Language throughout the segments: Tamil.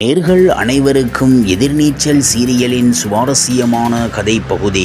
நேர்கள் அனைவருக்கும் எதிர்நீச்சல் சீரியலின் சுவாரஸ்யமான கதை பகுதி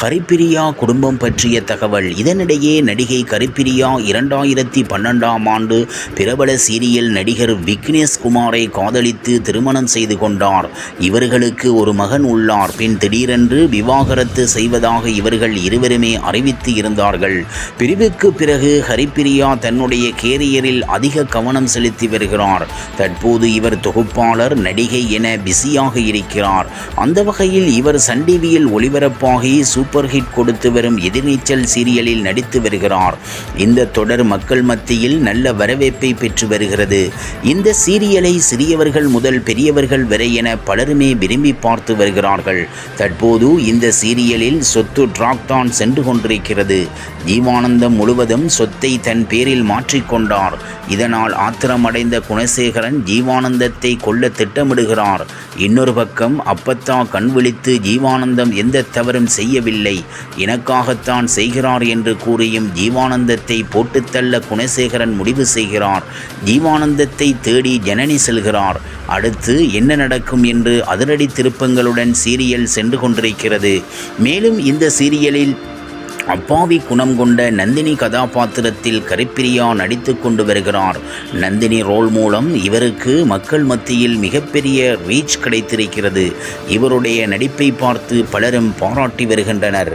ஹரிப்பிரியா குடும்பம் பற்றிய தகவல். இதனிடையே நடிகை ஹரிப்பிரியா 2012ஆம் ஆண்டு பிரபல சீரியல் நடிகர் விக்னேஷ் குமாரை காதலித்து திருமணம் செய்து கொண்டார். இவர்களுக்கு ஒரு மகன் உள்ளார். பின் திடீரென்று விவாகரத்து செய்வதாக இவர்கள் இருவருமே அறிவித்து இருந்தார்கள். பிரிவுக்கு பிறகு ஹரிப்பிரியா தன்னுடைய கேரியரில் அதிக கவனம் செலுத்தி வருகிறார். தற்போது இவர் தொகுப்பாளர், நடிகை என பிஸியாக இருக்கிறார். அந்த வகையில் இவர் சன் டிவியில் ஒளிபரப்பாகி சூப்பர் ஹிட் கொடுத்து வரும் எதிர்நீச்சல் சீரியலில் நடித்து வருகிறார். இந்த தொடர் மக்கள் மத்தியில் நல்ல வரவேற்பை பெற்று வருகிறது. இந்த சீரியலை சிறியவர்கள் முதல் பெரியவர்கள் வரை என பலருமே விரும்பி பார்த்து வருகிறார்கள். தற்போது இந்த சீரியலில் சொத்து டிராக் தான் சென்று கொண்டிருக்கிறது. ஜீவானந்தம் முழுவதும் சொத்தை தன் பேரில் மாற்றிக்கொண்டார். இதனால் ஆத்திரமடைந்த குணசேகரன் ஜீவானந்தத்தை கொல்ல திட்டமிடுகிறார். இன்னொரு பக்கம் அப்பத்தா கண் விழித்து ஜீவானந்தம் எந்த தவறும் செய்யவில்லை, எனக்காகத்தான் செய்கிறார் என்று கூறியும் ஜீவானந்தத்தை போட்டுத்தள்ள குணசேகரன் முடிவு செய்கிறார். ஜீவானந்தத்தை தேடி ஜனனி செல்கிறார். அடுத்து என்ன நடக்கும் என்று அதிரடி திருப்பங்களுடன் சீரியல் சென்று கொண்டிருக்கிறது. மேலும் இந்த சீரியலில் அப்பாவி குணம் கொண்ட நந்தினி கதாபாத்திரத்தில் ஹரிப்பிரியா நடித்து கொண்டு வருகிறார். நந்தினி ரோல் மூலம் இவருக்கு மக்கள் மத்தியில் மிகப்பெரிய ரீச் கிடைத்திருக்கிறது. இவருடைய நடிப்பை பார்த்து பலரும் பாராட்டி வருகின்றனர்.